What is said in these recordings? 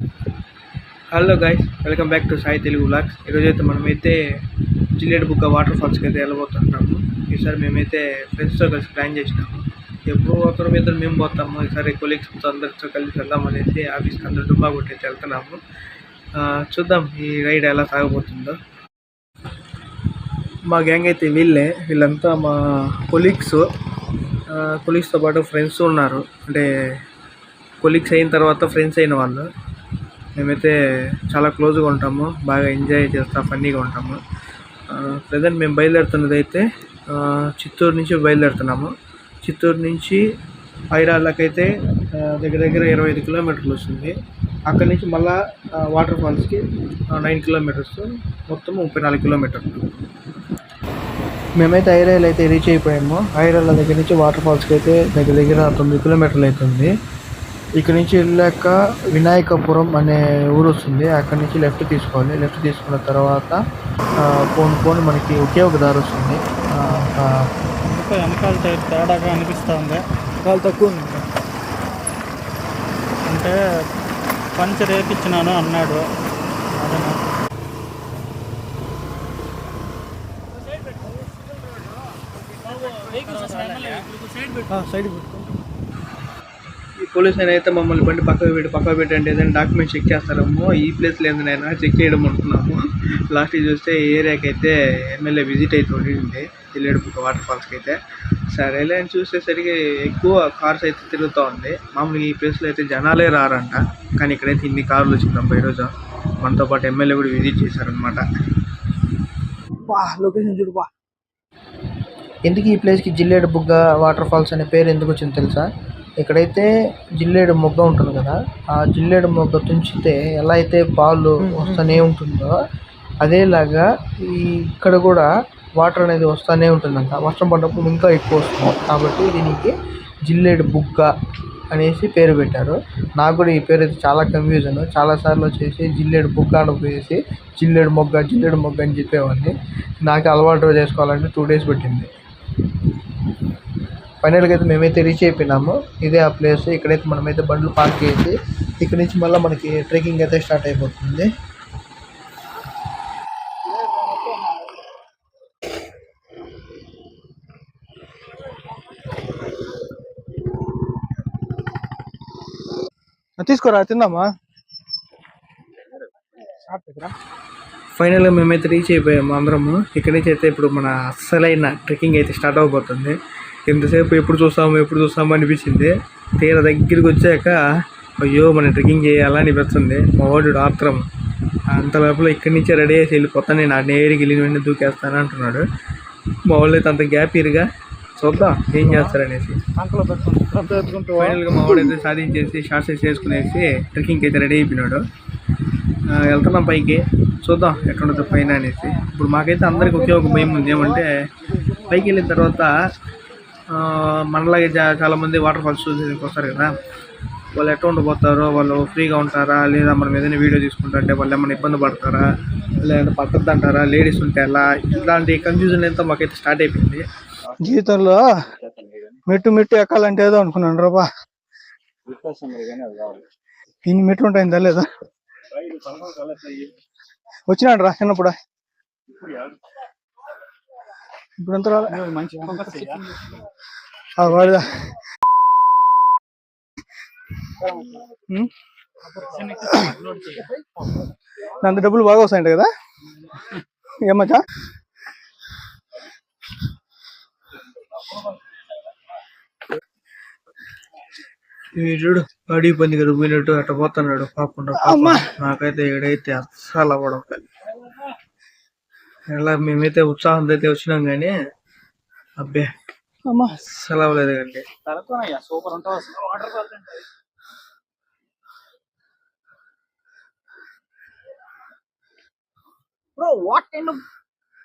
Hello guys, welcome back to Sai Telugu vlogs. ఈరోజైతే మనమైతే జిల్లెడు బుగ్గ వాటర్ ఫాల్స్కి అయితే వెళ్ళబోతున్నాము. ఈసారి మేమైతే ఫ్రెండ్స్తో కలిసి ప్లాన్ చేసినాము. ఎప్పుడు ఒకరి మీద మేము పోతాము, ఈసారి కొలీగ్స్తో అందరితో కలిసి వెళ్దాం అనేసి ఆఫీస్కి అందరూ డుమ్మా కొట్టేసి వెళ్తున్నాము. చూద్దాం ఈ రైడ్ ఎలా సాగబోతుందో. మా గ్యాంగ్ అయితే వీళ్ళంతా మా కొలీగ్స్తో పాటు ఫ్రెండ్స్ ఉన్నారు. అంటే కొలీగ్స్ అయిన తర్వాత ఫ్రెండ్స్ అయిన వాళ్ళు. మేమైతే చాలా క్లోజ్గా ఉంటాము, బాగా ఎంజాయ్ చేస్తాం, ఫన్నీగా ఉంటాము. ప్రజెంట్ మేము బయలుదేరుతున్నది అయితే చిత్తూరు నుంచి బయలుదేరుతున్నాము. చిత్తూరు నుంచి ఐరాళ్ళకైతే దగ్గర దగ్గర 25 కిలోమీటర్లు వస్తుంది. అక్కడి నుంచి మళ్ళీ వాటర్ ఫాల్స్కి 9 కిలోమీటర్స్, మొత్తం 34 కిలోమీటర్లు. మేమైతే ఐరాయిల్ అయితే రీచ్ అయిపోయాము. ఐరాళ్ళ దగ్గర నుంచి వాటర్ ఫాల్స్కి అయితే దగ్గర దగ్గర 9 కిలోమీటర్లు అవుతుంది. ఇక్కడ నుంచి వెళ్ళాక వినాయకపురం అనే ఊరు వస్తుంది. అక్కడి నుంచి లెఫ్ట్ తీసుకోవాలి. లెఫ్ట్ తీసుకున్న తర్వాత పోను మనకి ఒకే ఒక దారి వస్తుంది. వెనకాల తేడాగా అనిపిస్తుంది. చాలా తక్కువ ఉంది అంటే పంచర్ వేయించినాను అన్నాడు. సైడ్ ఈ పోలీస్ ఆయన అయితే మమ్మల్ని బండి పక్కకు పెట్టి అంటే ఏదైనా డాక్యుమెంట్ చెక్ చేస్తారేమో. ఈ ప్లేస్లో ఏందైనా చెక్ చేయడం అనుకున్నాము. లాస్ట్కి చూస్తే ఈ ఏరియాకి అయితే ఎమ్మెల్యే విజిట్ అయితే ఉండింది, జిల్లెడు బుగ్గ వాటర్ ఫాల్స్కి అయితే. సరేలే అని చూసేసరికి ఎక్కువ కార్స్ అయితే తిరుగుతూ ఉంది. మామూలుగా ఈ ప్లేస్లో అయితే జనాలే రారంట, కానీ ఇక్కడైతే ఇన్ని కార్లు వచ్చిందమ్మా ఈరోజు. మనతో పాటు ఎమ్మెల్యే కూడా విజిట్ చేశారనమాట. లొకేషన్ చూడు బా. ఎందుకు ఈ ప్లేస్కి జిల్లెడు బుగ్గ వాటర్ ఫాల్స్ అనే పేరు ఎందుకు వచ్చింది తెలుసా? ఇక్కడైతే జిల్లేడు మొగ్గ ఉంటుంది కదా, ఆ జిల్లేడు మొగ్గ తుంచితే ఎలా అయితే పాలు వస్తూనే ఉంటుందో అదేలాగా ఇక్కడ కూడా వాటర్ అనేది వస్తూనే ఉంటుందంట. వర్షం పడ్డప్పుడు ఇంకా ఎక్కువ వస్తుంది. కాబట్టి దీనికి జిల్లేడు బుగ్గ అనేసి పేరు పెట్టారు. నాకు కూడా ఈ పేరు అయితే చాలా కన్ఫ్యూజన్. చాలాసార్లు వచ్చేసి జిల్లేడు బుగ్గ అని పోయేసి జిల్లేడు మొగ్గ అని చెప్పేవాడిని. నాకు అలవాటు చేసుకోవాలంటే 2 days పట్టింది. ఫైనల్గా అయితే మేమైతే రీచ్ అయిపోయినాము. ఇదే ఆ ప్లేస్. ఇక్కడైతే మనమైతే బండ్లు పార్క్ చేసి ఇక్కడ నుంచి మళ్ళీ మనకి ట్రెక్కింగ్ అయితే స్టార్ట్ అయిపోతుంది. తీసుకోరా, తిందామా. ఫైనల్గా మేమైతే రీచ్ అయిపోయాము అందరము. ఇక్కడి నుంచి అయితే ఇప్పుడు మన అస్సలైన ట్రెక్కింగ్ అయితే స్టార్ట్ అవబోతుంది. ఎంతసేపు ఎప్పుడు చూస్తాము అనిపించింది. తీరా దగ్గరికి వచ్చాక అయ్యో మనం ట్రెక్కింగ్ చేయాలా అనిపిస్తుంది. మా వాడు ఆత్రం అంత లోపల ఇక్కడి నుంచే రెడీ చేసి వెళ్ళిపోతాను, నేను ఆ నేరుకి వెళ్ళిన వెంటనే దూకేస్తాను అంటున్నాడు. మా వాళ్ళు అయితే అంత గ్యాప్ ఇరుగా చూద్దాం ఏం చేస్తారనేసి. ఫైనల్గా మా వాడు అయితే సాధించేసి షార్ట్స్ చేసుకునేసి ట్రెక్కింగ్కి అయితే రెడీ అయిపోయినాడు. వెళ్తున్నాం పైకి, చూద్దాం ఎట్లుంటుందో పైన అనేసి. ఇప్పుడు మాకైతే అందరికి ఒకే ఒక భయం ఉంది, ఏమంటే పైకి వెళ్ళిన తర్వాత మనలాగే చాలామంది వాటర్ ఫాల్స్ చూసేందుకు వస్తారు కదా, వాళ్ళు ఎట్లా ఉండిపోతారో, వాళ్ళు ఫ్రీగా ఉంటారా లేదా మనం ఏదైనా వీడియో తీసుకుంటారంటే వాళ్ళు ఏమైనా ఇబ్బంది పడతారా, లేదంటే పట్టద్దు అంటారా, లేడీస్ ఉంటే ఎలా, ఇట్లాంటి కన్ఫ్యూజన్ అంతా మాకైతే స్టార్ట్ అయిపోయింది. జీవితంలో మెట్టు ఎక్కాలంటే ఏదో అనుకున్నాను రాబా, ఇన్ని మెట్లు ఉంటాయిందా లేదా. వచ్చినాడు రా చిన్నప్పుడు, ఇప్పుడంతా వాడిదా. అంత డబ్బులు బాగా వస్తాయంట కదా ఏమచ్చా. వీడు అడిగి పంది కదా పోయినట్టు అట్ట పోతున్నాడు కాకుండా. నాకైతే ఏడైతే అస్సలు అవ్వడం. ఇలా మేమైతే ఉత్సాహంతో అయితే వచ్చినాం కానీ అబ్బే అస్సలు అవ్వలేదు కండి. సూపర్ ఉంటుంది waterfalls. Bro, what kind of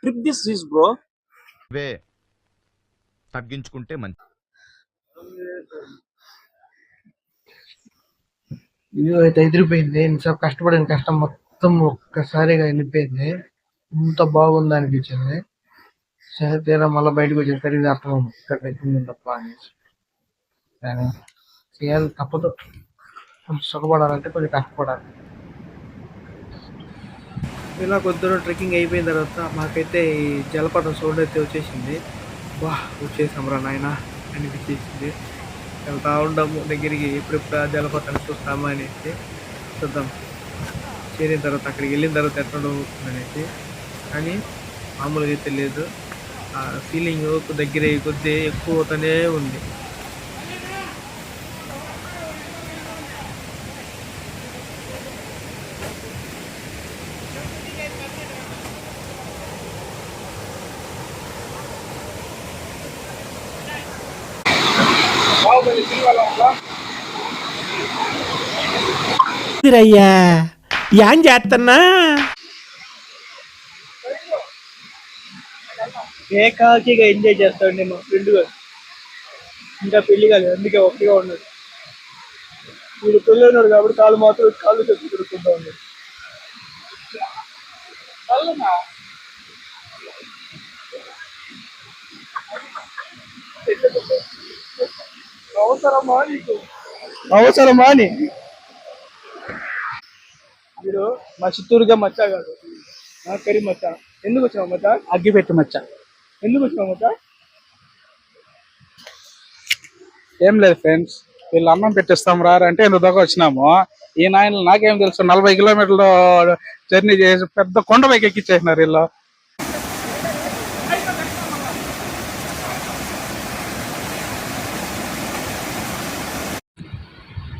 trip this is, bro? తగ్గించుకుంటే మంచి. ఇది అయితే ఎదిరిపోయింది. ఇంతసేపు కష్టపడిన కష్టం మొత్తం ఒక్కసారిగా వెళ్ళిపోయింది. ఇంత బాగుంది అనిపించింది. సరే తీరా మళ్ళీ బయటకు వచ్చేసరికి అర్థం ఇక్కడ తప్ప అనేసి. కానీ చేయాలి, తప్పదు. కొంచెం సుఖపడాలంటే కొంచెం కష్టపడాలి. ఇలా కొద్ది దూరం ట్రెక్కింగ్ అయిపోయిన తర్వాత మాకైతే ఈ జలపాతం సౌండ్ అయితే వచ్చేసింది. వా వచ్చేసాం రా నాయన అనిపించేసింది. వెళ్తా ఉంటాము దగ్గరికి, ఎప్పుడెప్పుడు ఆ జలపాతాన్ని చూస్తామా అనేసి. చూద్దాం చేరిన తర్వాత, అక్కడికి వెళ్ళిన తర్వాత ఎట్లా అవుతుంది అనేసి. కానీ మామూలుగా అయితే లేదు, ఆ ఫీలింగ్ దగ్గర కొద్దీ ఎక్కువ అవుతూనే ఉంది. అయ్యా ఏం చేస్తున్నా ఏకాకిగా ఎంజాయ్ చేస్తాండి మా ఫ్రెండ్ గారు. ఇంకా పెళ్లి కాలేదు, అందుకే ఒక్కగా ఉన్నాడు. వీడు పెళ్ళి ఉన్నాడు కాబట్టి కాళ్ళు చెప్పి తిరుగుతుంటా ఉన్నాడు. అవసరమా నీకు? అవసరమా అని మీరు మా చిత్తూరుగా మచ్చా కాదు, నా కరి మచ్చా. ఎందుకు వచ్చినావు మచ్చా? అగ్గిపెట్టి మచ్చ. ఎందుకు వచ్చినావు మచ్చా? ఏం లేదు ఫ్రెండ్స్, వీళ్ళు అన్నం పెట్టిస్తాం రారంటే ఎందుకు దాకా వచ్చినాము. ఈ నాయనలు నాకేం తెలుసు 40 కిలోమీటర్లు జర్నీ చేసి పెద్ద కొండ పైకి ఎక్కిచ్చేసినారు వీళ్ళు.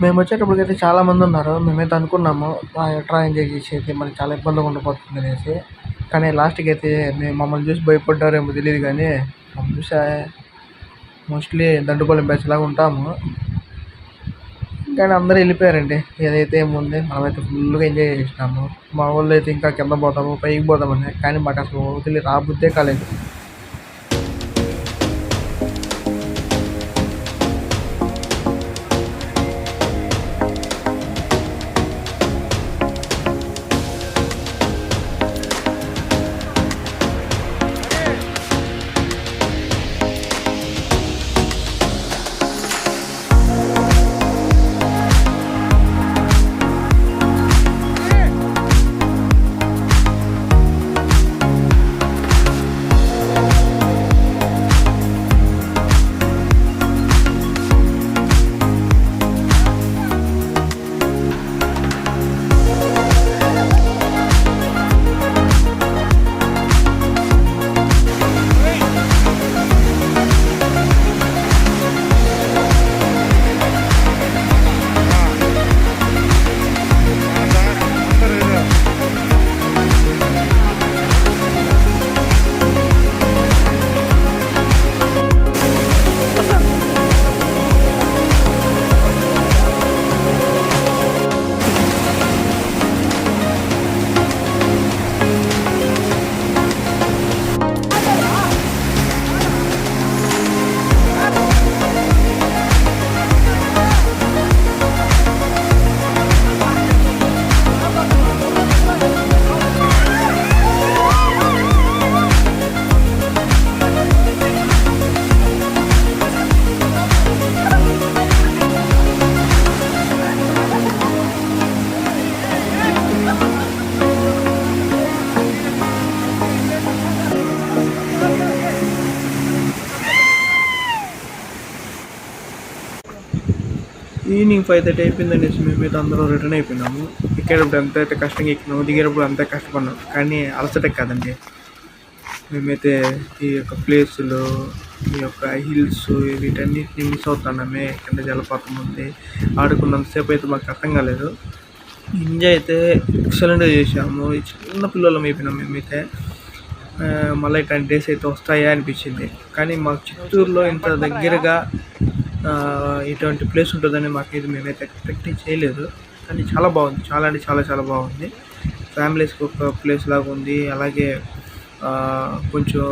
మేము వచ్చేటప్పటికైతే చాలా మంది ఉన్నారు. మేమైతే అనుకున్నాము ఎట్లా ఎంజాయ్ చేసేది, మనకి చాలా ఇబ్బందిగా ఉండిపోతుంది అనేసి. కానీ లాస్ట్కి అయితే మమ్మల్ని చూసి భయపడ్డారేమో తెలియదు, కానీ మమ్మల్ని చూసి మోస్ట్లీ దండుపాలెం బ్యాచ్ లాగా ఉంటాము. కానీ అందరూ వెళ్ళిపోయారండి. ఏదైతే ఏముంది, మనమైతే ఫుల్గా ఎంజాయ్ చేసినాము. మా వాళ్ళు అయితే ఇంకా కింద పోతాము పైకి పోతామని, కానీ మాకు అసలు వదిలి రాబుద్దే కాలేదు. ఈవినింగ్ 5:30 అయిపోయిందనేసి మేమైతే అందరం రిటర్న్ అయిపోయినాము. ఎక్కేటప్పుడు ఎంత అయితే కష్టంగా ఎక్కినాము, దిగేటప్పుడు అంతే కష్టపడినాం. కానీ అలసట కాదండి. మేమైతే ఈ యొక్క ప్లేసులు, ఈ యొక్క హిల్స్, వీటన్నిటిని మిస్ అవుతున్నామే. కింద జలపాతం ఉంది, ఆడుకున్నంతసేపు అయితే మాకు అర్థం కాలేదు. ఎంజాయ్ అయితే ఎక్సలెంట్గా చేసాము. చిన్న పిల్లలం అయిపోయినాం మేమైతే. మళ్ళీ ఇట్లాంటి డేస్ అయితే వస్తాయా అనిపించింది. కానీ మాకు చిత్తూరులో ఇంత దగ్గరగా ఇటువంటి ప్లేస్ ఉంటుందని మాకైతే మేమైతే ఎక్స్పెక్ట్ చేయలేదు. కానీ చాలా బాగుంది, చాలా అంటే చాలా చాలా బాగుంది. ఫ్యామిలీస్కి ఒక ప్లేస్ లాగా ఉంది. అలాగే కొంచెం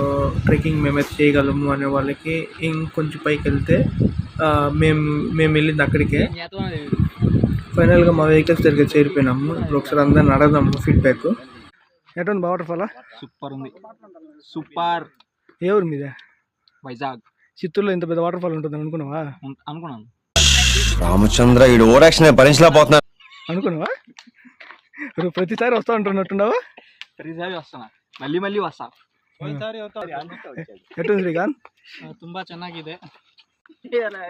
ట్రెక్కింగ్ మేమైతే చేయగలము అనే వాళ్ళకి ఇంకొంచెం పైకి వెళ్తే మేము వెళ్ళింది అక్కడికే. ఫైనల్గా మా వెహికల్స్ దగ్గర చేరిపోయినాము. ఇప్పుడు ఒకసారి అందరిని అడగదాము ఫీడ్బ్యాక్. ఎటువంటి వాటర్ఫాల్? సూపర్ ఉంది, సూపర్. ఏ ఊరు మీద? వైజాగ్. చిత్తూరులో ఇంత పెద్ద వాటర్ఫాల్ ఉంటుందని అనుకున్నావా? అనుకున్నాను. రామచంద్ర ఈ ఓవర్ యాక్షన్ భరించలేకపోతున్నా. అనుకున్నావా? ప్రతిసారి వస్తా ఉంటున్నట్టున్నావా? ప్రతిసారి వస్తాను, మళ్ళీ మళ్ళీ వస్తా. ఎటు శ్రీకాంత్ ತುಂಬಾ ಚೆನ್ನಾಗಿದೆ.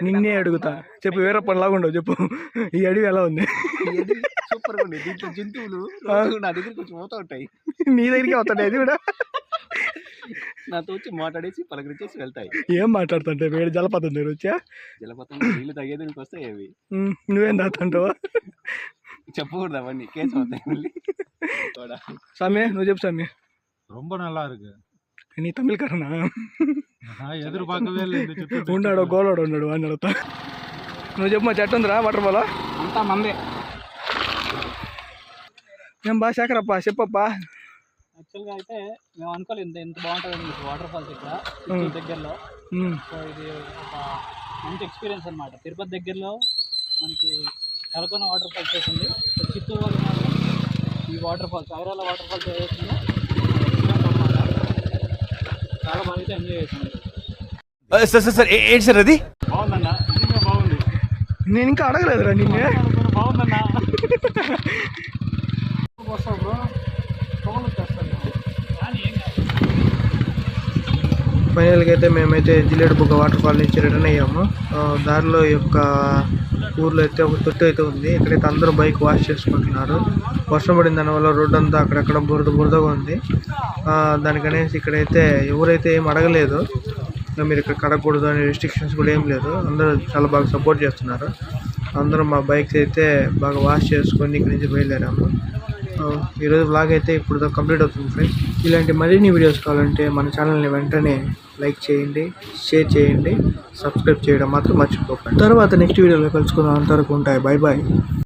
నిన్నే అడుగుతా చెప్పు, వేరే పనిలాగా ఉండవు చెప్పు. ఈ అడవి ఎలా ఉంది? సూపర్ గా ఉంది. దీంట్లో జంతువులు నా దగ్గరికి వచ్చి పోతా ఉంటాయి. నీ దగ్గరికి వస్తాయి అది కూడా. నాతో వచ్చి మాట్లాడేసి పలకరించేసి వెళ్తాయి. ఏం మాట్లాడుతుంటే వేడి జలపాతం దగ్గర వచ్చా? జలపాతం నీళ్ళు తగ్గేదానికి వస్తాయి అవి. నువ్వేం తాగుతుంటావా? చెప్పకూడదు అవన్నీ, కేసు అవుతాయి మళ్ళీ. సామి నువ్వు చెప్పు సామి. ரொம்ப நல்லா இருக்கு. నీ తమిళకారనా? ఎదురుపాకవే ఉన్నాడు గోలోడు ఉన్నాడు అని అడుగుతా. నువ్వు చెప్పు, మా చెట్టు ఉందిరా వాటర్ ఫాల్? అంతా మందే. ఏం బా శేఖరప్ప చెప్పప్పా. యాక్చువల్గా అయితే మేము అనుకోలేదు ఎంత బాగుంటుంది వాటర్ ఫాల్స్ ఇక్కడ చిత్తూరు దగ్గరలో. సో ఇది ఒక మంచి ఎక్స్పీరియన్స్ అనమాట. తిరుపతి దగ్గరలో మనకి తలకోన వాటర్ ఫాల్స్ వేసింది, చిత్తూరు వాళ్ళు మాత్రం ఈ waterfalls Irala waterfalls వేసిందో చాలా బాగా అయితే ఎంజాయ్ చేసాను. సార్ ఏంటి సార్ అది? బాగుందన్న, నిజంగా బాగుంది. నేను ఇంకా అడగలేదురా నిన్నే. బాగుందన్న. వస్తావు బ్రో, ఫోన్ వచ్చేస్తాను. ఫైనల్గా అయితే మేమైతే జిల్లెడు బుగ్గ వాటర్ ఫాల్ నుంచి రిటర్న్ అయ్యాము. దారిలో యొక్క ఊర్లో అయితే ఒక తొట్టు అయితే ఉంది. ఇక్కడైతే అందరూ బైక్ వాష్ చేసుకుంటున్నారు. వర్షం పడిన దానివల్ల రోడ్డు అంతా అక్కడక్కడ బురదగా ఉంది. దానికనేసి ఇక్కడైతే ఎవరైతే ఏం అడగలేదు, మీరు ఇక్కడ కడగకూడదు అనే రెస్ట్రిక్షన్స్ కూడా ఏం లేదు. అందరూ చాలా బాగా సపోర్ట్ చేస్తున్నారు. అందరూ మా బైక్స్ అయితే బాగా వాష్ చేసుకొని ఇక్కడి నుంచి బయలుదేరాము. ఈరోజు వ్లాగ్ అయితే ఇప్పుడు కంప్లీట్ అవుతుంది ఫ్రెండ్స్. ఇలాంటి మరిన్ని వీడియోస్ కావాలంటే మన ఛానల్ని వెంటనే లైక్ చేయండి, షేర్ చేయండి, సబ్స్క్రైబ్ చేయడం మాత్రం మర్చిపోకండి. తర్వాత నెక్స్ట్ వీడియోలో కలుసుకుందాం. అంతవరకు ఉంటాయి. Bye bye.